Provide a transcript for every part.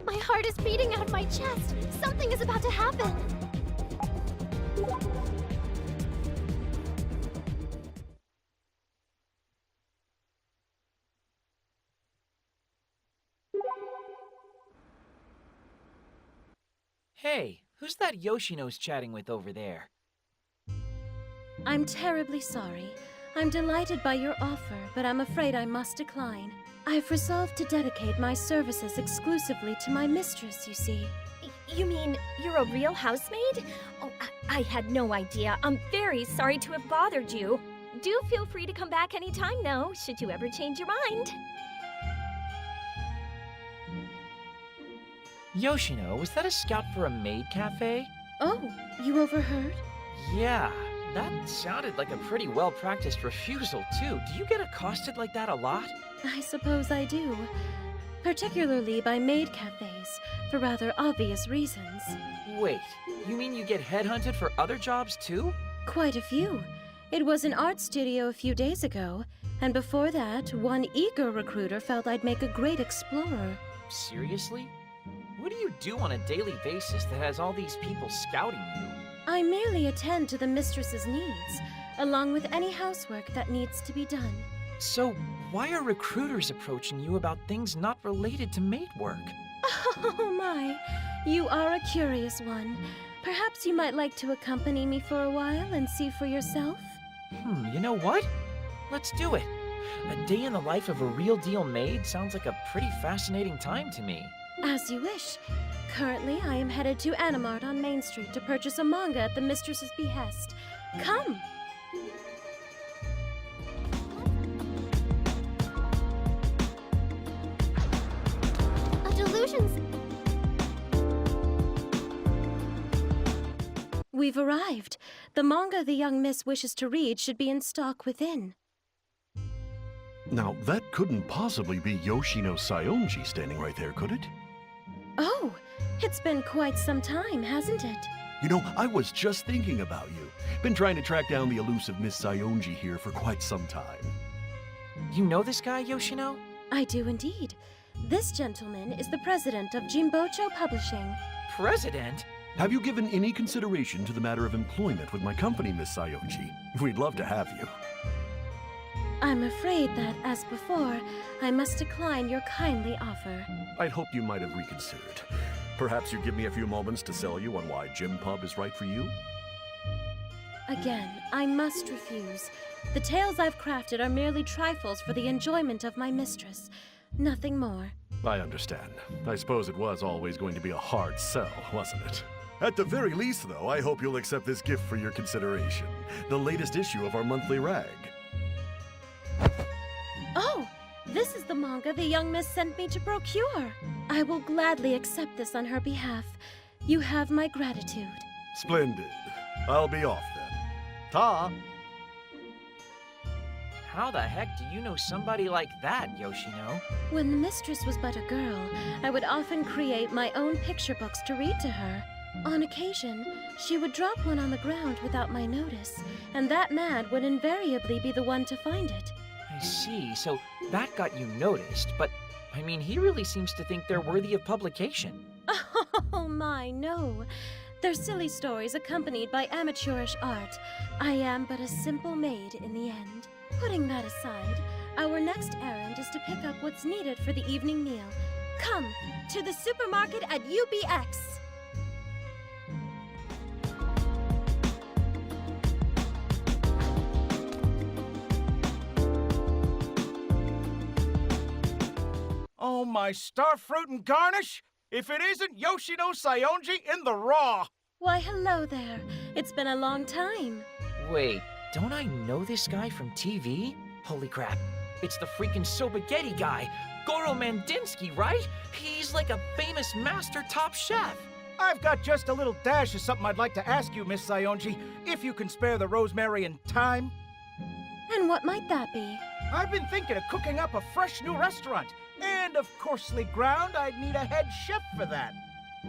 My heart is beating out of my chest. Something is about to happen. Hey, who's that Yoshino's chatting with over there? I'm terribly sorry. I'm delighted by your offer, but I'm afraid I must decline. I've resolved to dedicate my services exclusively to my mistress, you see. You mean you're a real housemaid? Oh, I had no idea. I'm very sorry to have bothered you. Do feel free to come back anytime, though, should you ever change your mind. Yoshino, was that a scout for a maid cafe? Oh, you overheard? Yeah, that sounded like a pretty well-practiced refusal, too. Do you get accosted like that a lot? I suppose I do. Particularly by maid cafes, for rather obvious reasons. Wait, you mean you get headhunted for other jobs, too? Quite a few. It was an art studio a few days ago, and before that, one eager recruiter felt I'd make a great explorer. Seriously? What do you do on a daily basis that has all these people scouting you? I merely attend to the mistress's needs, along with any housework that needs to be done. So, why are recruiters approaching you about things not related to maid work? Oh my, you are a curious one. Perhaps you might like to accompany me for a while and see for yourself? You know what? Let's do it. A day in the life of a real-deal maid sounds like a pretty fascinating time to me. As you wish. Currently, I am headed to Animart on Main Street to purchase a manga at the mistress's behest. Come! A delusion's... We've arrived. The manga the young miss wishes to read should be in stock within. Now, that couldn't possibly be Yoshino Saionji standing right there, could it? Oh, it's been quite some time, hasn't it? You know, I was just thinking about you. Been trying to track down the elusive Miss Saionji here for quite some time. You know this guy, Yoshino? I do indeed. This gentleman is the president of Jimbocho Publishing. President? Have you given any consideration to the matter of employment with my company, Miss Saionji? We'd love to have you. I'm afraid that, as before, I must decline your kindly offer. I'd hoped you might have reconsidered. Perhaps you'd give me a few moments to sell you on why Jim Pub is right for you? Again, I must refuse. The tales I've crafted are merely trifles for the enjoyment of my mistress. Nothing more. I understand. I suppose it was always going to be a hard sell, wasn't it? At the very least, though, I hope you'll accept this gift for your consideration. The latest issue of our monthly rag. Oh, this is the manga the young miss sent me to procure. I will gladly accept this on her behalf. You have my gratitude. Splendid. I'll be off then. Ta! How the heck do you know somebody like that, Yoshino? When the mistress was but a girl, I would often create my own picture books to read to her. On occasion, she would drop one on the ground without my notice, and that man would invariably be the one to find it. I see, so that got you noticed, but, I mean, he really seems to think they're worthy of publication. Oh my, no. They're silly stories accompanied by amateurish art. I am but a simple maid in the end. Putting that aside, our next errand is to pick up what's needed for the evening meal. Come, to the supermarket at UBX! Oh, my starfruit and garnish! If it isn't Yoshino Saionji in the raw! Why, hello there. It's been a long time. Wait, don't I know this guy from TV? Holy crap, it's the freaking Sobagetti guy, Goro Mandinsky, right? He's like a famous master top chef. I've got just a little dash of something I'd like to ask you, Miss Saionji, if you can spare the rosemary and thyme. And what might that be? I've been thinking of cooking up a fresh new restaurant, and of coarsely ground, I'd need a head chef for that.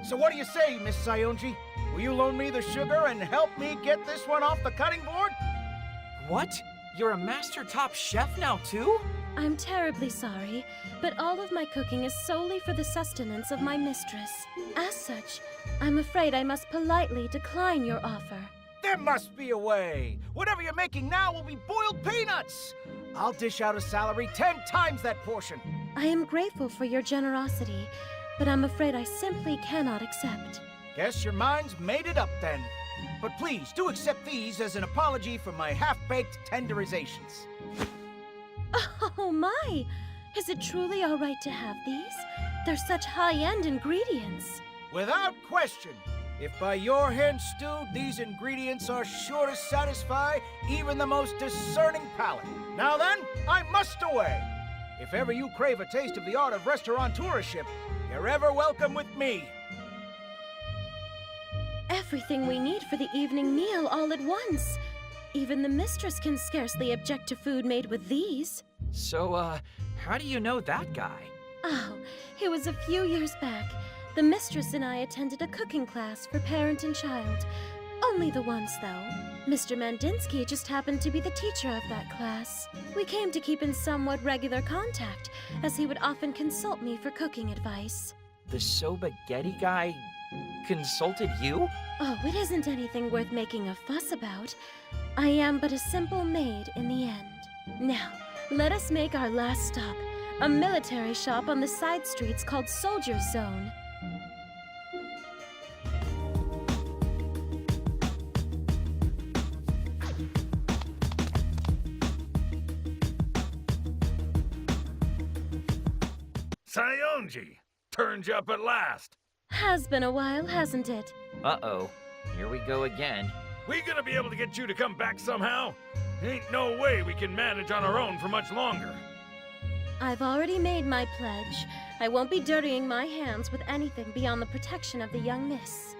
So what do you say, Miss Saionji? Will you loan me the sugar and help me get this one off the cutting board? What? You're a master top chef now, too? I'm terribly sorry, but all of my cooking is solely for the sustenance of my mistress. As such, I'm afraid I must politely decline your offer. There must be a way. Whatever you're making now will be boiled peanuts. I'll dish out a salary 10 times that portion. I am grateful for your generosity, but I'm afraid I simply cannot accept. Guess your mind's made it up then. But please, do accept these as an apology for my half-baked tenderizations. Oh my! Is it truly all right to have these? They're such high-end ingredients. Without question. If by your hand stewed, these ingredients are sure to satisfy even the most discerning palate. Now then, I must away. If ever you crave a taste of the art of restaurateurship, you're ever welcome with me. Everything we need for the evening meal all at once. Even the mistress can scarcely object to food made with these. So, how do you know that guy? Oh, it was a few years back. The mistress and I attended a cooking class for parent and child. Only the once, though. Mr. Mandinsky just happened to be the teacher of that class. We came to keep in somewhat regular contact, as he would often consult me for cooking advice. The Sobagetti guy consulted you? Oh, it isn't anything worth making a fuss about. I am but a simple maid in the end. Now, let us make our last stop. A military shop on the side streets called Soldier's Zone. Sayonji! Turned you up at last! Has been a while, hasn't it? Uh-oh. Here we go again. We gonna be able to get you to come back somehow? Ain't no way we can manage on our own for much longer. I've already made my pledge. I won't be dirtying my hands with anything beyond the protection of the young miss.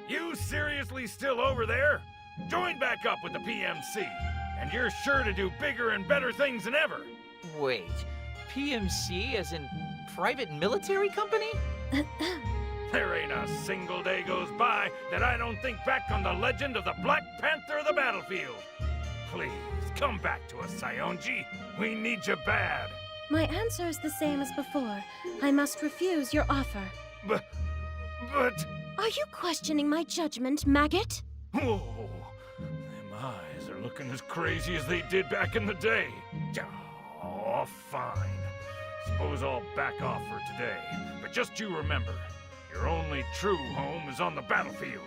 You seriously still over there? Join back up with the PMC, and you're sure to do bigger and better things than ever. Wait, PMC as in private military company? There ain't a single day goes by that I don't think back on the legend of the Black Panther of the battlefield. Please, come back to us, Sayonji. We need you bad. My answer is the same as before. I must refuse your offer. But... Are you questioning my judgment, maggot? Oh, them eyes are looking as crazy as they did back in the day. Oh, fine. Suppose I'll back off for today. But just you remember, your only true home is on the battlefield.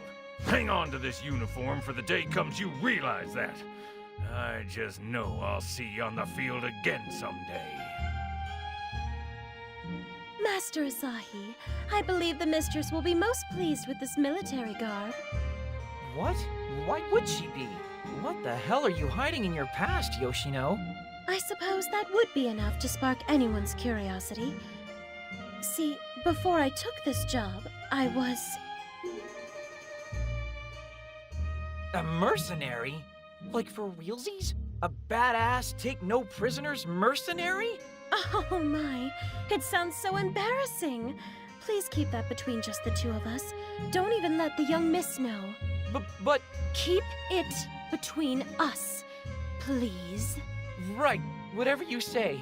Hang on to this uniform for the day comes you realize that. I just know I'll see you on the field again someday. Master Asahi, I believe the mistress will be most pleased with this military garb. What? Why would she be? What the hell are you hiding in your past, Yoshino? I suppose that would be enough to spark anyone's curiosity. See, before I took this job, I was... A mercenary? Like for realsies? A badass, take no prisoners mercenary? Oh my, it sounds so embarrassing. Please keep that between just the two of us. Don't even let the young miss know. But... Keep it between us, please. Right, whatever you say.